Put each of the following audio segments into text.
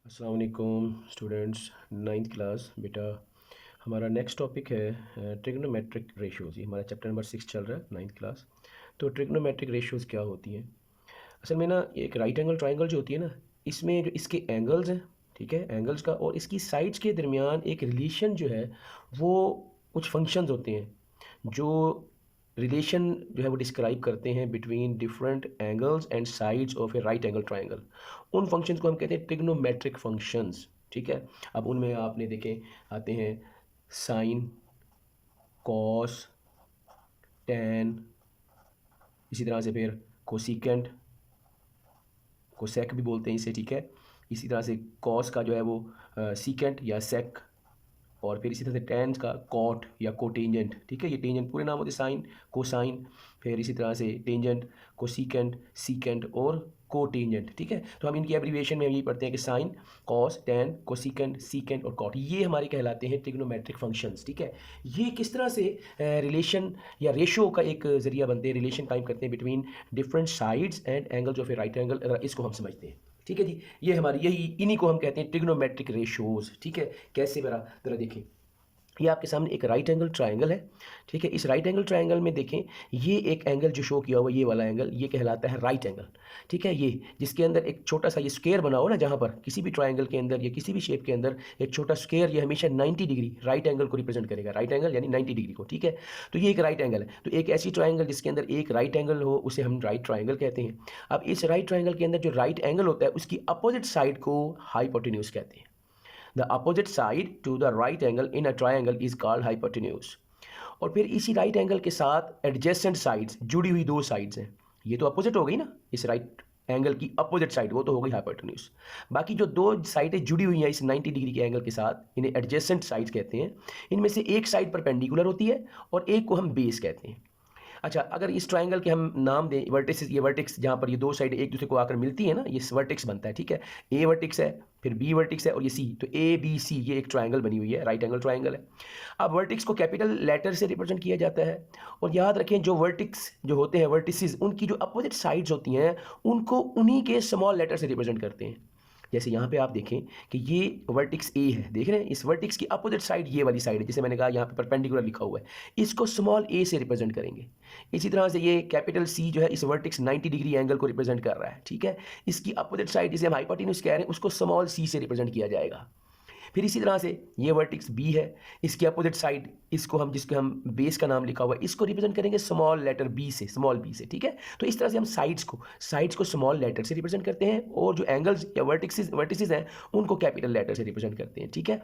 अस्सलाम वालेकुम students, ninth class. बेटा, हमारा नेक्स्ट टॉपिक है ट्रिग्नोमेट्रिक रेशियोज़। ये हमारा चैप्टर नंबर 6 चल रहा है, नाइन्थ क्लास। तो ट्रिग्नोमेट्रिक रेशियोज़ क्या होती हैं? असल में ना, एक राइट एंगल ट्राइंगल जो होती है ना, इसमें जो इसके एंगल्स हैं, ठीक है, एंगल्स का और इसकी साइड्स के दरमियान एक रिलेशन जो है, वो कुछ फंक्शंस होते हैं जो रिलेशन जो है वो डिस्क्राइब करते हैं between different angles and sides of A right angle triangle. उन फंक्शंस को हम कहते हैं ट्रिग्नोमेट्रिक फंक्शंस। ठीक है, अब उनमें आपने देखे आते हैं साइन, कॉस, टैन, इसी तरह से फिर कोसिकेंट, कोसेक भी बोलते हैं इसे, ठीक है। इसी तरह से कॉस का जो है वो सीकेंट या सेक, और फिर इसी तरह से टैन का कॉट या कोटेंजेंट, ठीक है। ये टेंजेंट पूरे नाम होते हैं, साइन, कोसाइन, फिर इसी तरह से टेंजेंट, कोसिकेंट, सीकेंट और कोटेंजेंट, ठीक है। तो हम इनकी एब्रीविएशन में यही पढ़ते हैं कि sine, cos, tan, cosecant, secant और कॉट, ये हमारे कहलाते हैं ट्रिग्नोमेट्रिक फंक्शंस, ठीक है। ये किस तरह से रिलेशन या रेशो का एक जरिया बनते हैं, रिलेशन कायम करते हैं between different sides and angles of A right angle, इसको हम समझते हैं, ठीक है जी। ये हमारी यही इन्हीं को हम कहते हैं ट्रिग्नोमेट्रिक रेशोज, ठीक है। कैसे जरा देखें, ये आपके सामने एक राइट एंगल ट्रायंगल है, ठीक है। इस राइट एंगल ट्रायंगल में देखें, ये एक एंगल जो शो किया हुआ, ये वाला एंगल, ये कहलाता है राइट एंगल, ठीक है। ये जिसके अंदर एक छोटा सा ये स्क्वायर बना हो ना, जहाँ पर किसी भी ट्रायंगल के अंदर या किसी भी शेप के अंदर एक छोटा स्क्वायर, ये हमेशा 90 डिग्री राइट एंगल को रिप्रेजेंट करेगा, राइट एंगल यानी 90 डिग्री को, ठीक है। तो ये एक राइट एंगल है। तो एक ऐसी ट्रायंगल जिसके अंदर एक राइट एंगल हो, उसे हम राइट ट्रायंगल कहते हैं। अब इस राइट ट्रायंगल के अंदर जो राइट एंगल होता है, उसकी अपोजिट साइड को हाइपोटेन्यूज कहते हैं। The opposite side to the right angle in a triangle is called hypotenuse। और फिर इसी राइट एंगल के साथ एडजेसेंट साइड्स, जुड़ी हुई दो साइड्स हैं, ये तो अपोजिट हो गई ना, इस राइट एंगल की अपोजिट साइड, वो तो हो गई हाइपोटेन्यूज। बाकी जो दो साइडें जुड़ी हुई हैं इस 90 डिग्री के एंगल के साथ, इन्हें एडजेसेंट साइड्स कहते हैं। इनमें से एक साइड परपेंडिकुलर होती है और एक को हम बेस कहते हैं। अच्छा, अगर इस ट्रायंगल के हम नाम दें वर्टिक्स, ये वर्टिक्स जहाँ पर ये दो साइड एक दूसरे को आकर मिलती है ना, ये वर्टिक्स बनता है, ठीक है। ए वर्टिक्स है, फिर बी वर्टिक्स है और ये सी, तो ए बी सी ये एक ट्रायंगल बनी हुई है, राइट एंगल ट्रायंगल है। अब वर्टिक्स को कैपिटल लेटर से रिप्रेजेंट किया जाता है। और याद रखें, जो वर्टिक्स जो होते हैं, वर्टिसेस, उनकी जो अपोजिट साइड्स होती हैं, उनको उन्हीं के स्मॉल लेटर से रिप्रेजेंट करते हैं। जैसे यहाँ पे आप देखें कि ये वर्टिक्स ए है, देख रहे हैं, इस वर्टिक्स की अपोजिट साइड ये वाली साइड है, जैसे मैंने कहा यहाँ पे परपेंडिकुलर लिखा हुआ है, इसको स्मॉल ए से रिप्रेजेंट करेंगे। इसी तरह से ये कैपिटल सी जो है, इस वर्टिक्स 90 डिग्री एंगल को रिप्रेजेंट कर रहा है, ठीक है। इसकी अपोजिट साइड जिसे हम हाइपोटेन्यूज कह रहे हैं, उसको स्मॉल सी से रिप्रेजेंट किया जाएगा। फिर इसी तरह से ये वर्टिक्स बी है, इसकी अपोजिट साइड, इसको हम, जिसके हम बेस का नाम लिखा हुआ है, इसको रिप्रेजेंट करेंगे स्मॉल लेटर बी से, स्मॉल बी से, ठीक है। तो इस तरह से हम साइड्स को स्मॉल लेटर से रिप्रेजेंट करते हैं, और जो एंगल्स या वर्टिसेस हैं, उनको कैपिटल लेटर से रिप्रेजेंट करते हैं, ठीक है।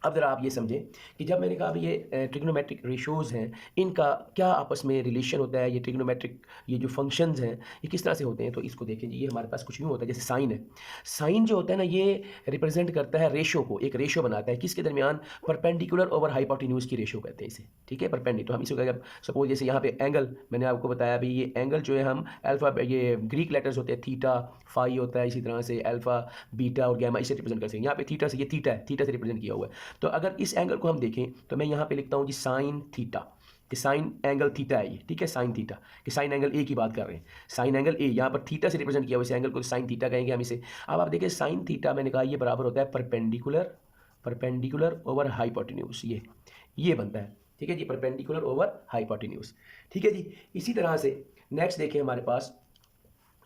अब ज़रा आप ये समझें कि जब मैंने कहा अभी ये ट्रिग्नोमेट्रिक रेशोज़ हैं, इनका क्या आपस में रिलेशन होता है, ये ट्रिग्नोमेट्रिक ये जो फंक्शंस हैं, ये किस तरह से होते हैं। तो इसको देखें जी, ये हमारे पास कुछ यूँ होता है, जैसे साइन है। साइन जो होता है ना, ये रिप्रेजेंट करता है रेशो को, एक रेशो बनाता है किसके दरमियान, परपेंडिकुलर ओवर हाइपोटेन्यूज की रेशो कहते हैं इसे, ठीक है। परपेंडिकुलर, तो हम इसको अगर सपोज जैसे यहाँ पे एंगल मैंने आपको बताया भी, ये एंगल जो है हम अल्फा, ये ग्रीक लेटर्स होते हैं, थीटा, फाई होता है, इसी तरह से अल्फा, बीटा और गैमा, इसे रिप्रेजेंट करते हैं। यहाँ पे थीटा से, ये थीटा है, थीटा से रिप्रेजेंट किया हुआ है। तो अगर इस एंगल को हम देखें, तो मैं यहाँ पे लिखता हूँ जी साइन थीटा, कि साइन एंगल थीटा है ये, ठीक है, साइन थीटा, कि साइन एंगल ए की बात कर रहे हैं, साइन एंगल ए, यहाँ पर थीटा से रिप्रेजेंट किया हुआ इस एंगल को साइन थीटा कहेंगे हम इसे। अब आप देखिए, साइन थीटा मैंने कहा ये बराबर होता है परपेंडिकुलर ओवर हाइपोटेन्यूज, ये बनता है, ठीक है जी, परपेंडिकुलर ओवर हाइपोटेन्यूज, ठीक है जी। इसी तरह से नेक्स्ट देखें, हमारे पास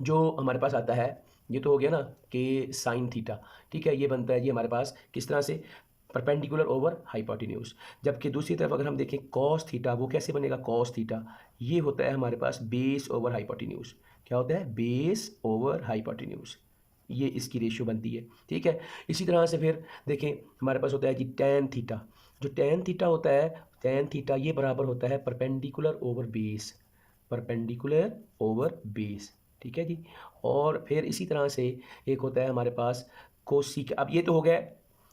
जो हमारे पास आता है, ये तो हो गया ना कि साइन थीटा, ठीक है, ये बनता है जी हमारे पास किस तरह से, परपेंडिकुलर ओवर हाइपोटेन्यूज। जबकि दूसरी तरफ अगर हम देखें कॉस थीटा, वो कैसे बनेगा, कॉस थीटा ये होता है हमारे पास बेस ओवर हाइपोटेन्यूज। क्या होता है, बेस ओवर हाइपोटेन्यूज, ये इसकी रेशियो बनती है, ठीक है। इसी तरह से फिर देखें, हमारे पास होता है जी टैन थीटा। जो टैन थीटा होता है, टैन थीटा ये बराबर होता है perpendicular over base, perpendicular over base, ठीक है जी। और फिर इसी तरह से एक होता है हमारे पास कोसिक। अब ये तो हो गया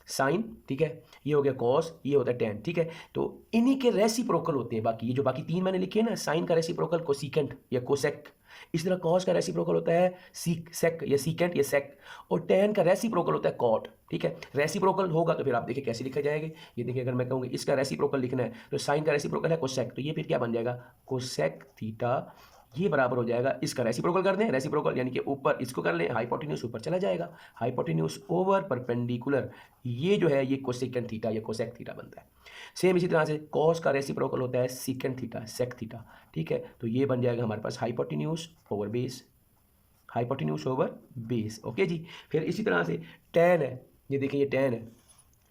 साइन, ठीक है, ये हो गया कॉस, ये होता है टैन, ठीक है। तो इन्हीं के रेसिप्रोकल होते हैं बाकी, ये जो बाकी तीन मैंने लिखे हैं ना, साइन का रेसिप्रोकल कोसिकेंट या कोसेक, इस तरह कॉस का रेसिप्रोकल होता है सेक या सीकेंट या सेक, और टैन का रेसिप्रोकल होता है कॉट, ठीक है। रेसिप्रोकल होगा तो फिर आप देखिए कैसे लिखा जाएगा, ये देखिए, अगर मैं कहूँगी इसका रेसिप्रोकल लिखना है, तो साइन का रेसिप्रोकल है कोसेक, तो ये फिर क्या बन जाएगा, कोसेक थीटा, ये बराबर हो जाएगा, इसका रेसिप्रोकल कर दें, रेसिप्रोकल यानी कि ऊपर इसको कर लें, हाइपोटेन्यूज ऊपर चला जाएगा, हाइपोटेन्यूज ओवर परपेंडिकुलर, ये जो है ये कोसेकेंट थीटा या कोसेक थीटा बनता है। सेम इसी तरह से कॉस का रेसिप्रोकल होता है सीकेंट थीटा, सेक थीटा, ठीक है। तो ये बन जाएगा हमारे पास hypotenuse over base, hypotenuse over base, okay जी। फिर इसी तरह से टैन है, ये देखिए ये टैन है,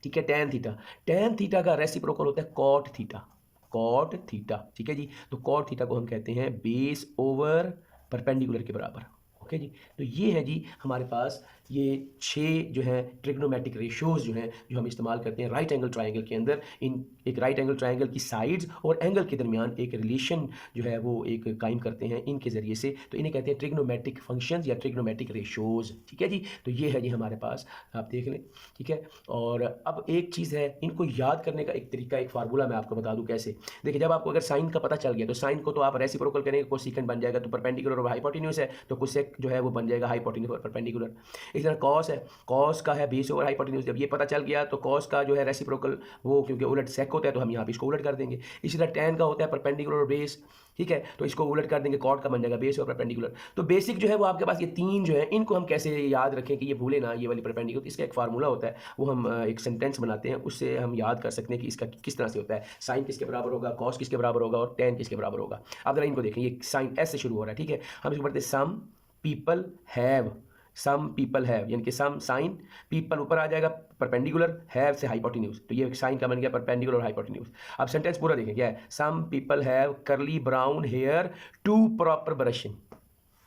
ठीक है, टैन थीटा, टैन थीटा का रेसिप्रोकल होता है कॉट थीटा, कॉट थीटा, ठीक है जी। तो कॉट थीटा को हम कहते हैं बेस ओवर परपेंडिकुलर के बराबर, ओके जी। तो ये है जी हमारे पास ये 6 जो है ट्रिग्नोमेट्रिक रेशियोज जो हैं जो हम इस्तेमाल करते हैं राइट एंगल ट्राइंगल के अंदर। इन एक राइट एंगल ट्राइंगल की साइड्स और एंगल के दरमियान एक रिलेशन जो है वो एक कायम करते हैं इनके ज़रिए से, तो इन्हें कहते हैं ट्रिग्नोमेट्रिक फंक्शंस या ट्रिग्नोमेट्रिक रेशियोज, ठीक है जी। तो ये है जी हमारे पास, आप देख लें, ठीक है। और अब एक चीज़ है, इनको याद करने का एक तरीका, एक फार्मूला मैं आपको बता दूं कैसे। देखिए जब आपको अगर साइन का पता चल गया तो साइन को तो आप रेसिप्रोकल करेंगे, कोसेकेंट बन जाएगा, तो परपेंडिकुलर और हाइपोटेन्यूज है तो कोसेक जो है वो बन जाएगा हाइपोटेन्यूज और परपेंडिकुलर। इसी तरह कॉस है, कॉस का है बेस ओवर हाइपोटेन्यूज, जब ये पता चल गया तो कॉस का जो है रेसिप्रोकल वो क्योंकि उलट सेक होता है तो हम यहाँ पे इसको उलट कर देंगे। इसी तरह टैन का होता है परपेंडिकुलर और बेस, ठीक है, तो इसको उलट कर देंगे, कॉट का बन जाएगा बेस और परपेंडिकुलर। तो बेसिक जो है वो आपके पास ये 3 जो है इनको हम कैसे याद रखें कि ये भूले ना ये वाली परपेंडिकुलर, इसका एक फार्मूला होता है, वो हम एक सेंटेंस बनाते हैं, उससे हम याद कर सकते हैं कि इसका किस तरह से होता है, साइन किसके बराबर होगा, कॉस किसके बराबर होगा और टैन किसके बराबर होगा। अब जरा इनको देखें, ये साइन एस से शुरू हो रहा है, ठीक है, हम इसको पढ़ते हैं some people have, some people have यानी कि सम साइन, पीपल ऊपर आ जाएगा परपेंडिकुलर, हैव से हाइपोटेन्यूज, तो ये साइन का बन गया परपेंडिकुलर और हाइपोटेन्यूज। अब सेंटेंस पूरा देखें क्या है, some people have curly brown hair to proper brushing,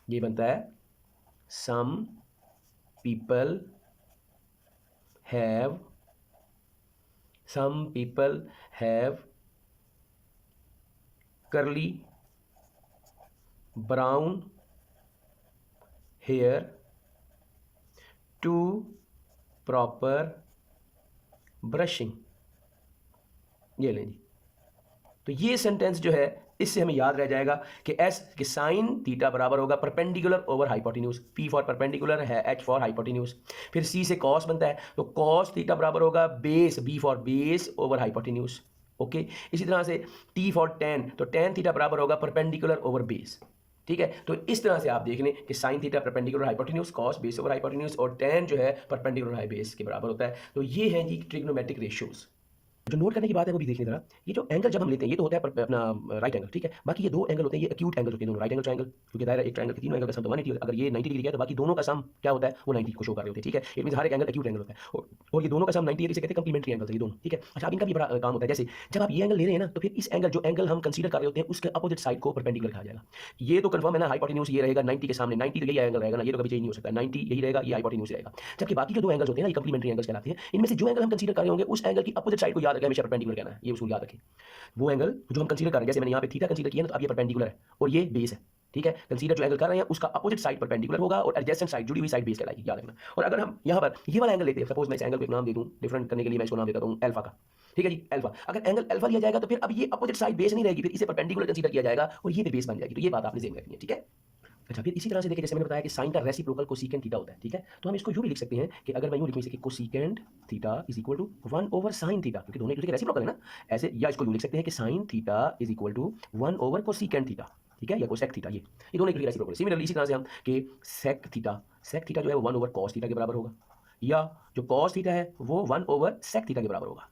ये बनता है some people have, some people have curly brown hair to proper brushing, ये लें जी। तो ये सेंटेंस जो है इससे हमें याद रह जाएगा कि एस कि साइन थीटा बराबर होगा perpendicular over hypotenuse, P for perpendicular है, एच फॉर हाइपोटेन्यूज। फिर सी से कॉस बनता है तो कॉस थीटा बराबर होगा base, B for base over hypotenuse, okay. इसी तरह से टी फॉर टेन, तो टेन थीटा बराबर होगा परपेंडिकुलर ओवर बेस, ठीक है। तो इस तरह से आप देख लें कि sine theta perpendicular hypotenuse, cos base over hypotenuse और टेन जो है परपेंडिकुलर हाई बेस के बराबर होता है। तो ये है जी ट्रिग्नोमेट्रिक रेशियोज। जो नोट करने की बात है वो भी देखिए जरा, ये जो एंगल जब हम लेते हैं ये तो होता है अपना राइट एंगल, ठीक है। बाकी ये 2 एंगल होते हैं, ये एक्यूट एंगल होते हैं दोनों, राइट एंगल ट्रायंगल, क्योंकि दायरा एक ट्रायंगल के तीनों एंगल का सम तो 180 होता है। अगर ये 90 डिग्री का है तो बाकी दोनों का सम क्या होता है वो 90 को शो कर रहे होते हैं, ठीक है। इट मींस हर एक एंगल एक्यूट एंगल होता है और ये दोनों का सम 90 है, इसे कहते हैं कंप्लीमेंट्री एंगल, ये दोनों, ठीक है। अच्छा अब इनका भी बड़ा काम होता है, जैसे जब आप ये एंगल ले रहे हैं ना तो फिर इस एंगल जो एंगल हम कंसीडर कर रहे होते हैं उसके अपोजिट साइड को परपेंडिकुलर कहा जाएगा। ये तो कंफर्म है ना, हाइपोटेन्यूज ये रहेगा 90 के सामने, 90 तो यही एंगल रहेगा ना, ये तो कभी चेंज नहीं हो सकता, 90 यही रहेगा, ये हाइपोटेन्यूज रहेगा। जबकि बाकी जो 2 एंगल्स होते हैं ना ये कंप्लीमेंट्री एंगल्स कहलाते हैं। इनमें से जो एंगल हम कंसीडर कर रहे होंगे उस एंगल की अपोजिट साइड को याद रखें, हमेशा परपेंडिकुलर कहना है, ये उसूल याद रखें। वो एंगल जो हम कंसीडर कर रहे हैं, जैसे मैंने यहाँ पे थीटा कंसीडर किया ना तो अब ये परपेंडिकुलर है और ये बेस है, ठीक है। कंसीडर जो एंगल कर रहे हैं उसका अपोजिट साइड परपेंडिकुलर होगा और एडजेसेंट साइड जुड़ी हुई साइड बेस कहलाएगी, याद रखना। और अगर हम यहाँ पर ये वाला एंगल लेते हैं, सपोज मैं इस एंगल को एक नाम दे दूँ डिफरेंट करने के लिए, मैं इसको नाम देता हूँ अल्फा का, ठीक है जी, अल्फा। अगर एंगल अल्फा लिया जाएगा तो फिर अब ये अपोजिट साइड बेस नहीं रहेगी, फिर इसे परपेंडिकुलर कंसीडर किया जाएगा और ये भी बेस बन जाएगी। तो ये बात आपने ज़हन रखनी है, ठीक है। अच्छा फिर इसी तरह से देखिए, जैसे मैंने बताया कि साइन का रेसिप्रोकल कोसेकेंट थीटा होता है, ठीक है। तो हम इसको यूं भी लिख सकते हैं कि अगर मैं यूं लिखूं इसे कि cosecant theta is equal to 1 over sine theta, क्योंकि दोनों एक दूसरे के रेसिप्रोकल है ना, ऐसे, या इसको यूं लिख सकते हैं कि sine theta is equal to 1 over cosecant theta, ठीक है, या कोसेक थीटा, ये दोनों एक दूसरे के रेसिप्रोकल। सिमिलरली इसी तरह से हम कि सेक थीटा जो है वो 1 ओवर कॉस थीटा के बराबर होगा, या जो कॉस थीटा है वो 1 ओवर सेक थीटा के बराबर होगा,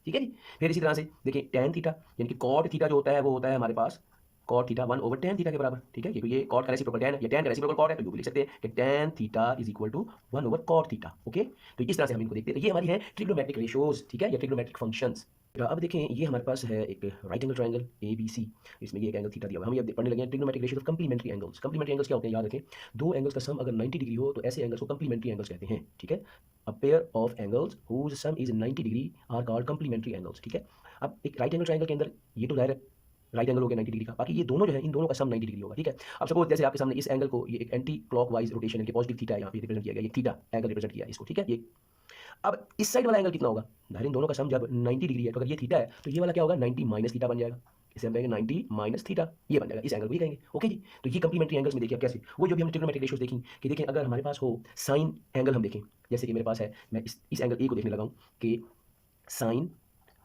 ठीक है जी। फिर इसी तरह से देखिए टैन थीटा यानी कि कॉट थीटा जो होता है वो होता है हमारे पास cot theta 1 over tan theta के बराबर, ठीक है। ये कॉट का रेसिप्रोकल टैन है, ये टैन का रेसिप्रोकल कॉट है, तो यू भी लिख सकते हैं कि tan theta is equal to 1 over cot theta, okay. तो इस तरह से हम इनको देखते हैं। ये हमारी है ट्रिग्नोमेट्रिक रेशियोज, ठीक है, या ट्रिग्नोमेट्रिक फंक्शंस। अब देखें ये हमारे पास है एक right angle triangle A B C, इसमें ये एक एंगल थीटा दिया हुआ है। हम ये पढ़ने लगे हैं trigonometric ratios of complementary angles. Complementary angles क्या होते हैं याद रखें, 2 एंगल्स का सम अगर 90 डिग्री हो तो ऐसे एंगल्स को कंप्लीमेंट्री एंगल्स कहते हैं, ठीक है। A pair of angles whose sum is 90 degree are called complementary angles, ठीक है। अब एक राइट एंगल ट्रायंगल के अंदर ये तो दायरा राइट एंगल हो गया 90 डिग्री का, बाकी ये दोनों जो है इन दोनों का सम 90 डिग्री होगा, ठीक है। अब सपोज जैसे आपके सामने इस एंगल को ये एक एंटी क्लॉकवाइज रोटेशन है कि पॉजिटिव थीटा यहाँ पे रिप्रेजेंट किया गया, ये थीटा एंगल रिप्रेजेंट किया है इसको, ठीक है। ये अब इस साइड वाला एंगल कितना होगा, दाहिने इन दोनों का सम जब 90 डिग्री है तो अगर ये थीटा है तो ये वाला क्या होगा 90 माइनस थीटा बन जाएगा, इसे हम कहेंगे 90 माइनस थीटा, ये बन जाएगा, इस एंगल को ही कहेंगे, ओके जी। तो ये कंप्लीमेंट्री एंगल्स में देखिए अब कैसे वो जो भी हमने ट्रिग्नोमेट्रिक रेशियोज देखी कि देखें अगर हमारे पास हो साइन एंगल, हम देखें जैसे कि मेरे पास है, मैं इस एंगल ए को देखने लगा हूँ कि साइन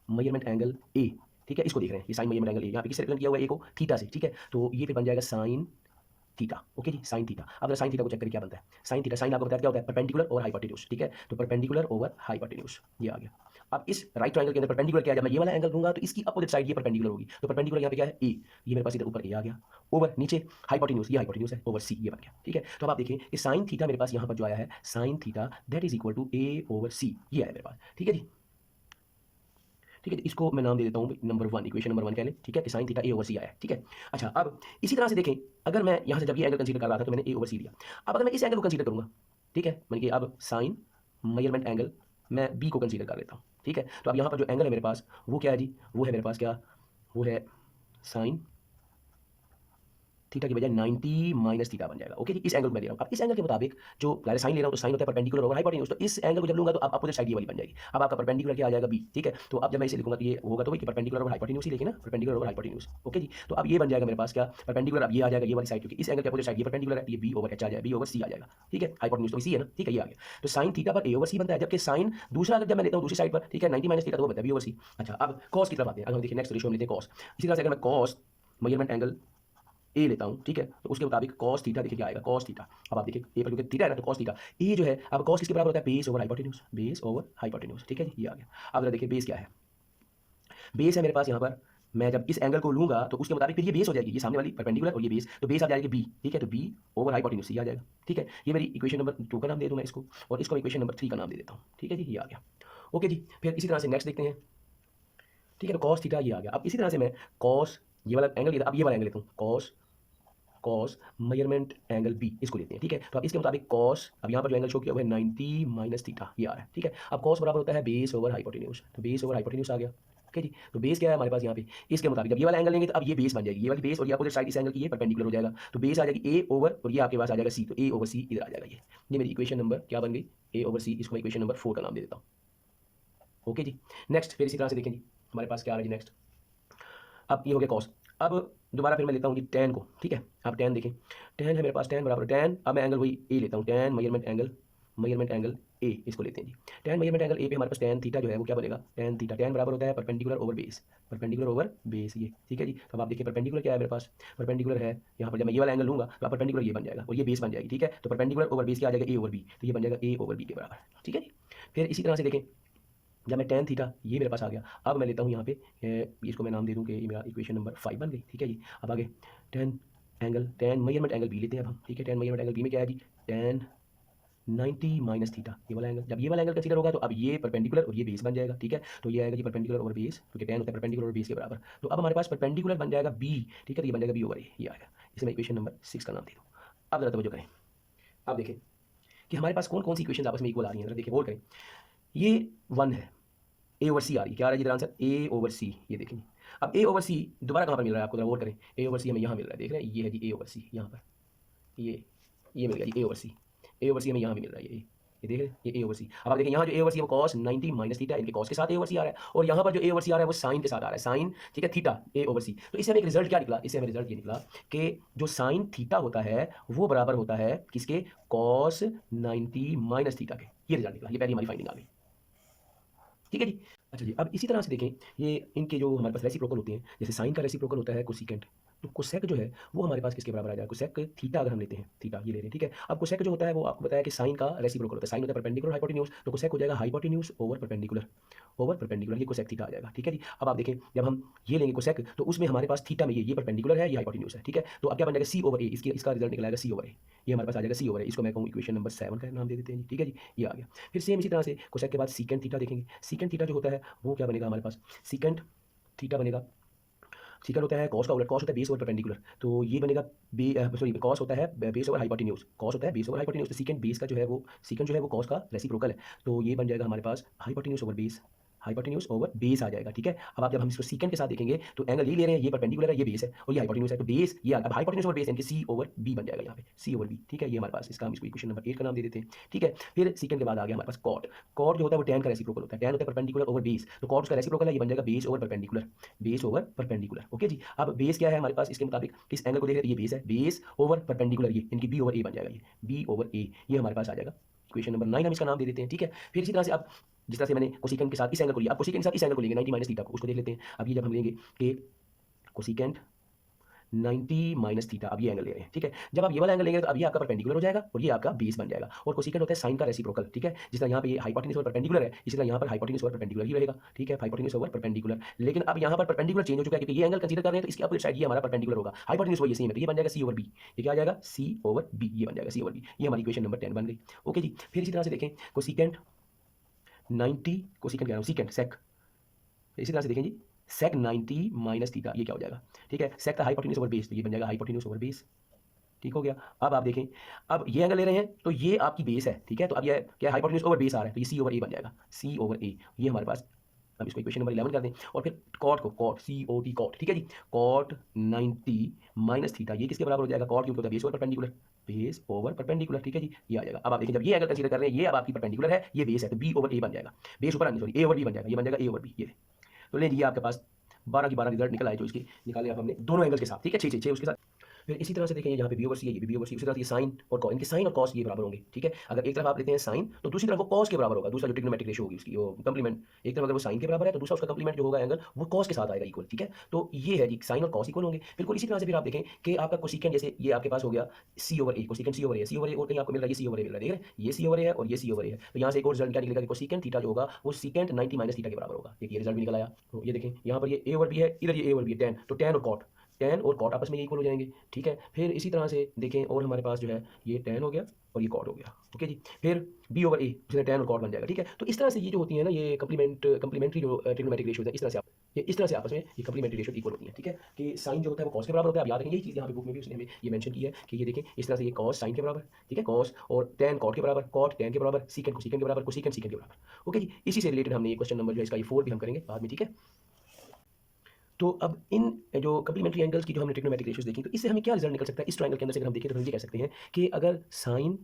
मेजरमेंट एंगल ए, ठीक है, इसको देख रहे हैं, ये साइन मेजरमेंट एंगल ए यहाँ पे किससे रिप्रेजेंट किया हुआ है, ए को थीटा से, ठीक है। तो ये फिर बन जाएगा साइन थीटा। ओके जी, साइन थीटा। अब अगर साइन थीटा को चेक करें क्या बनता है। साइन थीटा, साइन आपको बताया क्या होता है, परपेंडिकुलर ओवर हाइपोटेन्यूज, ठीक है। तो परपेंडिकुलर ओवर हाइपोटेन्यूज ये आ गया। अब इस राइट ट्रायंगल के अंदर परपेंडिकुलर क्या है, जब मैं ये वाला एंगल लूंगा तो इसकी अपोजिट साइड ये परपेंडिकुलर होगी, तो परपेंडिकुलर यहाँ पे क्या है, ए, ये मेरे पास इधर ऊपर ए आ गया, ओवर नीचे हाइपोटेन्यूज, ये हाइपोटेन्यूज है, ओवर सी ये बन गया, ठीक है। तो अब आप देखिए कि साइन थीटा मेरे पास यहाँ पर जो आया है, sine theta that is equal to A over C, ये आया मेरे पास, ठीक है जी। ठीक है, इसको मैं नाम दे देता हूँ नंबर 1, इक्वेशन नंबर 1 कह लें, ठीक है, कि साइन थीटा ए ओवर सी आया है, ठीक है। अच्छा, अब इसी तरह से देखें, अगर मैं यहाँ से जब ये एंगल कंसीडर कर रहा था तो मैंने ए ओवर सी लिया। अब अगर मैं इस एंगल को कंसीडर करूँगा, ठीक है, मैंने कि अब साइन मेजरमेंट एंगल मैं बी को कंसीडर कर लेता हूँ, ठीक है। तो अब यहाँ पर जो एंगल है मेरे पास वो क्या है जी, वो है मेरे पास क्या, वो है साइन थीटा की बजाय 90 माइनस थीटा बन जाएगा। ओके जी, इस एंगल को मैं ले रहा हूँ। अब इस एंगल के मुताबिक जो पहले साइन ले रहा हूँ तो साइन होता है परपेंडिकुलर ओवर हाइपोटेन्यूज, तो इस एंगल को जब लूंगा तो अब अपोजिट साइड ये वाली बन जाएगी। अब आपका परपेंडिकुलर क्या आ जाएगा, बी, ठीक है। तो अब जब मैं इसे लिखूंगा तो ये होगा तो वही कि परपेंडिकुलर ओवर हाइपोटेन्यूज ही लिखे ना, परपेंडिकुलर ओवर हाइपोटेन्यूज। ओके जी, तो अब ये बन जाएगा मेरे पास क्या, परपेंडिकुलर, अब ये आ जाएगा ये वाली साइड, क्योंकि इस एंगल के अपोजिट साइड ये परपेंडिकुलर है, तो ये बी ओवर एच आ जाएगा, बी ओवर सी आ जाएगा, ठीक है। हाइपोटेन्यूज तो सी है ना, ठीक है, ये आ गया। तो साइन थीटा पर ए ओवर सी बनता है, जबकि साइन दूसरा अगर जब मैं लेता हूँ दूसरी साइड पर, ठीक है, 90 माइनस थीटा तो वो बनता है बी ओवर सी। अच्छा, अब कॉस की तरफ आते हैं। अगर हम देखिए नेक्स्ट रेशियो में लेते हैं कॉस। इसी तरह से अगर मैं कॉस मेजरमेंट एंगल ए लेता हूँ, ठीक है, तो उसके मुताबिक कॉस थीटा देखिए क्या आएगा, कॉस थीटा। अब आप देखिए ए पर क्योंकि थीटा है ना, तो कॉस थीटा ए जो है, अब कॉस किसके बराबर होता है, base over hypotenuse, base over hypotenuse, ठीक है जी, ये आ गया। अब जरा देखिए बेस क्या है, बेस है मेरे पास यहाँ पर, मैं जब इस एंगल को लूंगा तो उसके मुताबिक फिर ये बेस हो जाएगी, ये सामने वाली परपेंडिकुलर और ये बेस, तो बेस आ जाएगी बी, ठीक है, तो बी ओवर हाइपोटेन्यूज सी आ जाएगा, ठीक है। ये मेरी इक्वेशन नंबर 2 का नाम दे दूँ मैं इसको, और इसको इक्वेशन नंबर 3 का नाम दे देता हूँ, ठीक है जी, ये आ गया। ओके जी, फिर इसी तरह से नेक्स्ट देखते हैं, ठीक है, तो कॉस थीटा ये आ गया। अब इसी तरह से मैं कॉस ये वाला एंगल लेता, अब ये वाला एंगल लेता हूँ, cos cos measurement angle B, इसको लेते हैं, ठीक है। तो अब इसके मुताबिक कॉस, अब यहाँ पर जो एंगल शो किया हुआ है 90 माइनस थीटा ये आ रहा है, ठीक है। अब कॉस बराबर होता है बेस ओवर हाइपोटेन्यूज, तो बेस ओवर हाइपोटेन्यूज आ गया, ठीक है जी। तो बेस क्या है हमारे पास यहाँ पे, इसके मुताबिक जब ये वाला एंगल लेंगे तो अब ये बेस बन जाएगी, ये वाली बेस और ये अपोजिट साइड इस एंगल की ये परपेंडिकुलर हो जाएगा, तो बेस आ जाएगी ए ओवर और ये आपके पास आ जाएगा सी, तो ए ओवर सी इधर आ जाएगा। ये मेरी इक्वेशन नंबर क्या बन गई, ए ओवर सी, इसको मैं इक्वेशन नंबर 4 का नाम दे देता हूँ। ओके जी, नेक्स्ट फिर इसी तरह से देखें जी, हमारे पास क्या आ रहा है जी नेक्स्ट। अब ये हो गया कॉस। अब दोबारा फिर मैं लेता हूँ जी टेन को, ठीक है। आप टेन देखें, टेन है मेरे पास, टेन बराबर टेन, अब मैं एंगल वही ए लेता हूँ, टेन मेजरमेंट एंगल ए, इसको लेते हैं जी। टेन मेजरमेंट एंगल ए पे हमारे पास टेन थीटा जो है वो क्या बनेगा, टेन थीटा, टेन बराबर होता है perpendicular over base, perpendicular over base ये, ठीक है जी। तो अब आप देखिए परपेंडिकुलर क्या है मेरे पास, परपेंडिकुलर है यहाँ पर, जब मैं ये वाला एंगल लूंगा तो परपेंडिकुलर ये बन जाएगा और ये बेस बन जाएगी, ठीक है। तो परपेंडिकुलर ओवर बेस क्या आ जाएगा, ए ओवर बी, तो ये बन जाएगा ए ओवर बी के बराबर, ठीक है जी। फिर इसी तरह से देखें, जब मैं टेन थीटा ये मेरे पास आ गया, अब मैं लेता हूँ यहाँ पे इसको मैं नाम दे दूँ कि ये मेरा इक्वेशन नंबर 5 बन गई, ठीक है जी। अब आगे tan angle, tan measurement angle B लेते हैं अब हम, ठीक है। टेन मेजरमेंट एंगल बी में क्या है जी, टेन 90 माइनस थीटा, ये वाला एंगल, जब ये वाला एंगल कंसीडर होगा तो अब ये परपेंडिकुलर और ये बेस बन जाएगा, ठीक है। तो ये आएगा जी परपेंडिकुलर ओवर बेस, क्योंकि टेन होता है परपेंडिकुलर और बेस के बराबर। तो अब हमारे पास परपेंडिकुलर बन जाएगा बी, ठीक है, तो ये बन जाएगा बी ओवर ए, ये आएगा। इसे मैं इक्वेशन नंबर 6 का नाम दे दूँ। अब जरा तवज्जो करें, अब देखें कि हमारे पास कौन कौन सी इक्वेशन आपस में इक्वल आ रही हैं, जरा देखिए गौर करें। ये 1 है, ए ओवर सी आ रही है, क्या आ रहा है इधर आंसर, ए ओवर सी, ये देखेंगे। अब ए ओवर सी दोबारा कहाँ पर मिल रहा है आपको, जरा गौर करें। ए ओवर सी हमें यहाँ मिल रहा है, देख रहे हैं, ये है जी ए ओवर सी, यहाँ पर ये मिल गया जी ए ओवर सी, ए ओवर सी हमें यहाँ भी मिल रहा है, ये देख रहे हैं, ये ए ओवर सी। अब आप देखें यहाँ जो ए ओवर सी है वो कॉस 90 माइनस थीटा, इनके कॉस के साथ ए ओवर सी आ रहा है, और यहाँ पर जो ए ओवर सी आ रहा है वो साइन के साथ आ रहा है, साइन, ठीक है, थीटा ए ओवर सी। तो इससे हमें एक रिजल्ट क्या निकला, इससे हमें रिजल्ट ये निकला कि जो साइन थीटा होता है वो बराबर होता है किसके, कॉस 90 माइनस थीटा के, ये रिजल्ट निकला, ये पहली हमारी फाइंडिंग आ गई, ठीक है जी। अच्छा जी, अब इसी तरह से देखें, ये इनके जो हमारे पास रेसिप्रोकल होते हैं, जैसे साइन का रेसिप्रोकल होता है कोसेकेंट, तो कोसेक जो है वो हमारे पास किसके बराबर आ जाएगा, कोसेक थीटा अगर हम लेते हैं, थीटा ये ले रहे हैं, ठीक है। अब कोसेक जो होता है वो आपको बताया कि साइन का रेसिप्रोकल होता है, साइन होता है परपेंडिकुलर हाइपोटेन्यूज, तो कोसेक हो जाएगा हाइपोटेन्यूज ओवर परपेंडिकुलर, ये कोसेक थीटा आ जाएगा, ठीक है जी। अब आप देखें जब हम ये लेंगे कोसेक, तो उसमें हमारे पास थीटा में ये परपेंडिकुलर है, ये हाइपोटेन्यूज है, ठीक है। तो अब क्या बन जाएगा, सी ओवर ए, इसका रिजल्ट निकला सी ओवर ए, ये हमारे पास आ जाएगा सी ओवर ए, इसको मैं कहूँ इक्वेशन नंबर 7 का नाम दे देते हैं, ठीक है जी, ये आ गया। फिर सेम इसी तरह से कोसेक के बाद सीकेंट थीटा देखेंगे, सीकेंट थीटा जो होता है वो क्या बनेगा हमारे पास, सीकेंट थीटा बनेगा, सीकेंट होता है कॉस का उलट, कॉस होता है बेस ओवर परपेंडिकुलर, तो ये बनेगा सॉरी कॉस होता है बेस ओवर हाइपोटेन्यूज, कॉस होता है बेस ओवर हाइपोटेन्यूज, तो सीकेंट बेस का जो है वो, सीकेंट जो है वो कॉस का रेसिप्रोकल है, तो ये बन जाएगा हमारे पास hypotenuse over base, hypotenuse over base आ जाएगा, ठीक है। अब आप जब हम इसको सीकेंट के साथ देखेंगे तो एंगल ये ले रहे हैं, ये परपेंडिकुलर है, ये बेस है और ये हाइपोटेन्यूज है, तो बेस ये अब हाइपोटेन्यूज ओवर बेस यानी कि सी ओवर बी बन जाएगा यहाँ पे, सी ओवर बी, ठीक है। ये हमारे पास इसका हम इसको इक्वेशन नंबर 8 का नाम दे देते हैं, ठीक है। फिर सीकेंट के बाद आ गया हमारे पास कॉट, कॉट जो होता है वो टैन का रेसिप्रोकल होता है, टैन होता है परपेंडिकुलर ओवर बेस, तो कॉट उसका रेसिप्रोकल है, ये बन जाएगा base over perpendicular, base over perpendicular, okay जी। अब बेस क्या है हमारे पास, इसके मुताबिक किस एंगल को देख रहे हैं, ये बेस है, बेस ओवर परपेंडिकुलर, ये इनकी बी ओवर ए बन जाएगा, ये बी ओवर ए, ये हमारे पास आ जाएगा इक्वेशन नंबर 9 हम इसका नाम दे देते हैं, ठीक है। फिर इसी तरह से अब जिस तरह से मैंने कोसेकेंट के साथ इस एंगल को लिया, अब कोसेकेंट के साथ इस एंगल को लेंगे 90 माइनस थीटा को, उसको देख लेते हैं। अब ये जब हम लेंगे कि कोसेकेंट 90 माइनस थीटा, अब ये एंगल ले रहे हैं, ठीक है। जब आप ये वाला एंगल लेंगे तो अब ये आपका परपेंडिकुलर हो जाएगा और ये आपका बेस बन जाएगा। और कोसिकेंट होता है साइन का रेसिप्रोकल, ठीक है। जिस तरह यहाँ पे ये हाइपोटेन्यूज ओवर परपेंडिकुलर है, इसी तरह यहाँ पर हाइपोटेन्यूज ओवर परपेंडिकुलर ही रहेगा, ठीक है, हाइपोटेन्यूज ओवर परपेंडिकुलर। लेकिन अब यहाँ पर परपेंडिकुलर चेंज हो चुका है क्योंकि ये एंगल कंसीडर कर रहे हैं, तो इसके अपोजिट साइड ये हमारा परपेंडिकुलर होगा। हाइपोटेन्यूज वही सेम है, तो ये बन जाएगा सी ओवर बी। ये क्या आ जाएगा, सी ओवर बी, ये बन जाएगा सी ओवर बी। ये हमारी इक्वेशन नंबर 10 बन गई। ओके जी। फिर इसी तरह से देखें कोसिकेंट 90, कोसिकेंट कह रहा हूँ, सीकेंट सेक, इसी तरह से देखें जी, सेक 90 माइनस थीटा, ये क्या हो जाएगा, ठीक है। सेक का हाइपोटेन्यूज ओवर बेस, तो ये बन जाएगा हाइपोटेन्यूज ओवर बेस, ठीक हो गया। अब आप देखें, अब ये एंगल ले रहे हैं तो ये आपकी बेस है, ठीक है। तो अब ये क्या हाइपोटेन्यूज ओवर बेस आ रहा है, तो ये सी ओवर ए बन जाएगा, सी ओवर ए। ये हमारे पास, अब इसको इक्वेशन नंबर 11 कर दें। और फिर कॉट को, cot C O T cot, ठीक है जी, कॉट 90 माइनस थीटा, ये किसके बराबर हो जाएगा, कॉट क्योंकि होता है base over perpendicular, base over perpendicular, ठीक है जी, ये आ जाएगा। अब आप देखिए जब ये एंगल कंसीडर कर रहे हैं, ये अब आपकी परपेंडिकुलर है, ये बेस है, तो बी ओवर ए बन जाएगा, बेस ऊपर आनी, सॉरी ए ओवर बी बन जाएगा, ये बन जाएगा ए ओवर बी। ये तो ले लीजिए आपके पास 12 की 12 रिजल्ट निकल आए जो इसके निकाले अब हमने दोनों एंगल्स के साथ, ठीक है, 6 उसके साथ। फिर इसी तरह से देखें यहाँ पे बी ओवर सी है, ये भी बी ओवर सी, उसी तरह ये साइन और कॉस, इनके साइन और कॉस ये बराबर होंगे, ठीक है। अगर एक तरफ आप लेते हैं साइन तो दूसरी तरफ वो कॉस के बराबर होगा, दूसरा जो ट्रिग्नोमेट्रिक रेशियो होगी उसकी वो कंप्लीमेंट, एक तरफ अगर वो साइन के बराबर है तो दूसरा उसका कंप्लीमेंट जो होगा एंगल वो कॉस के साथ आएगा इक्वल, ठीक है। तो ये है जी, साइन और कॉस इक्वल होंगे। बिल्कुल इसी तरह से फिर आप देखें कि आपका कोसिकेंट, जैसे ये आपके पास हो गया सी ओवर ए, कोसिकेंट सी ओवर ए, सी ओवर ए और कहीं आपको मिल रहा है सी ओवर ए मिल रहा है, देख रहे हैं, ये सी ओवर ए है और ये सी ओवर ए है। तो यहाँ से एक और रिजल्ट क्या निकलेगा कि कोसिकेंट थीटा जो होगा वो सीकेंट 90 माइनस थीटा के बराबर होगा, एक ये रिजल्ट भी निकल आया। तो ये देखें यहाँ पर ये ए ओवर बी है, इधर ये ए ओवर बी है, tan, तो tan और cot, tan और cot आपस में ये इक्वल हो जाएंगे, ठीक है। फिर इसी तरह से देखें और हमारे पास जो है ये tan हो गया और ये cot हो गया, ओके जी। फिर b ओवर a जिसमें tan और cot बन जाएगा, ठीक है। तो इस तरह से ये जो होती है ना, ये कंप्लीमेंट्री जो ट्रिग्नोमेट्रिक रेशियोज है, इस तरह से आप ये इस तरह से आपस में ये कंप्लीमेंट्री रेशियो इक्वल होती है, ठीक है। कि साइन जो होता है वो cos के बराबर होता है, आप याद रखेंगे यही चीज़ यहाँ पे बुक में भी उसने हमें ये मेंशन की है कि ये देखें इस तरह से ये cos sin के बराबर, ठीक है, cos और tan cot के बराबर, cot tan के बराबर, secant cosecant के बराबर, cosecant secant के बराबर, ओके जी। इसी से रिलेटेड हमने ये क्वेश्चन नंबर जो है इसका ये 4 भी हम करेंगे बाद में, ठीक है। तो अब इन जो कंप्लीमेंट्री एंगल्स की जो हमने ट्रिग्नोमेट्रिक रेशियोज देखी, तो इससे हमें क्या रिजल्ट निकल सकता है इस ट्रायंगल के अंदर से अगर हम देखें तो हम ये कह सकते हैं कि अगर साइन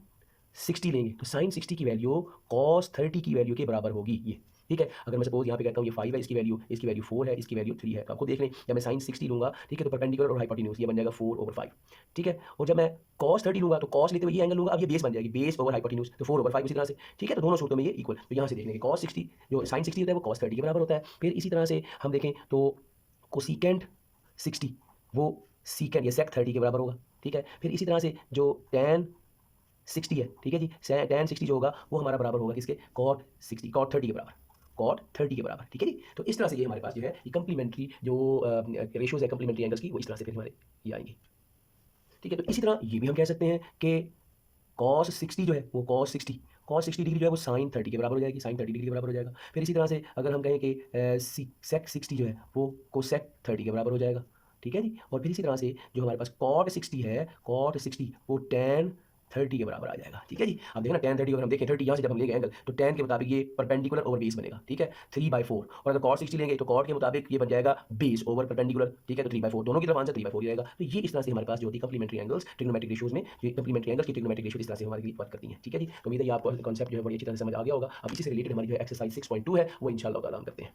60 लेंगे तो साइन 60 की वैल्यू कॉस 30 की वैल्यू के बराबर होगी, ये ठीक है। अगर मैं सपोज यहाँ पे कहता हूँ ये 5 है, इसकी वैल्यू 4 है, इसकी वैल्यू 3 है, तो आपको देख लें जब मैं साइन 60 लूँगा, ठीक है, तो परपेंडिकुलर और हाइपोटेन्यूज ये बन जाएगा 4 ओवर 5, ठीक है। और जब मैं कॉस 30 लूँगा तो कॉस लेते हुए ये एंगल लूँगा, अब ये बेस बन जाएगी, बेस ओवर हाइपोटेन्यूज, तो 4 ओवर 5 इसी तरह से, ठीक है। तो दोनों सूत्रों में ये इक्वल, तो यहाँ से देख लेंगे कॉस 60 जो साइन 60 होता है वो कॉस 30 के बराबर होता है। फिर इसी तरह से हम देखें तो कोसिकेंट 60 वो सीकेंट या सेक 30 के बराबर होगा, ठीक है। फिर इसी तरह से जो tan 60 है, ठीक है जी, tan 60 जो होगा वो हमारा बराबर होगा किसके, cot 60, cot 30 के बराबर, cot 30 के बराबर, ठीक है जी। तो इस तरह से ये हमारे पास जो है ये कंप्लीमेंट्री जो रेशियोज है कंप्लीमेंट्री एंगल्स की वो इस तरह से फिर हमारे ये आएंगे, ठीक है। तो इसी तरह ये भी हम कह सकते हैं कि cos 60 जो है वो cos 60 डिग्री जो है वो sin 30 के बराबर हो जाएगी, sin 30 डिग्री के बराबर हो जाएगा। फिर इसी तरह से अगर हम कहें कि sec 60 जो है वो cosec 30 के बराबर हो जाएगा, ठीक है जी। और फिर इसी तरह से जो हमारे पास cot 60 है, cot 60 वो tan 30 के बराबर आ जाएगा, ठीक है जी। अब देखना tan 30 अगर हम देखें 30 यहाँ से जब हम लेंगे एंगल तो tan के मुताबिक ये परपेंडिकुलर ओवर बेस बनेगा, ठीक है, 3/4। और अगर cot 60 लेंगे तो cot के मुताबिक ये बन जाएगा बेस ओवर परपेंडिकुलर, ठीक है, तो 3/4, दोनों की तरफ आंसर 3/4 ही आएगा। तो ये इस तरह से हमारे पास जो होती है कंप्लीमेंट्री एंगल्स ट्रिग्नोमेट्रिक रेशियोज में, ये कंप्लीमेंट्री एंगल्स की ट्रिग्नोमेट्रिक रेशियो इस तरह से हमारे लिए वर्क करती हैं, ठीक है जी। तो उम्मीद है ये आपको कॉन्सेप्ट जो है बड़ी अच्छी तरह से समझ आ गया होगा। अब इसी से रिलेटेड हमारी जो एक्सरसाइज 6.2 है वो इंशाल्लाह ताला हम करते हैं।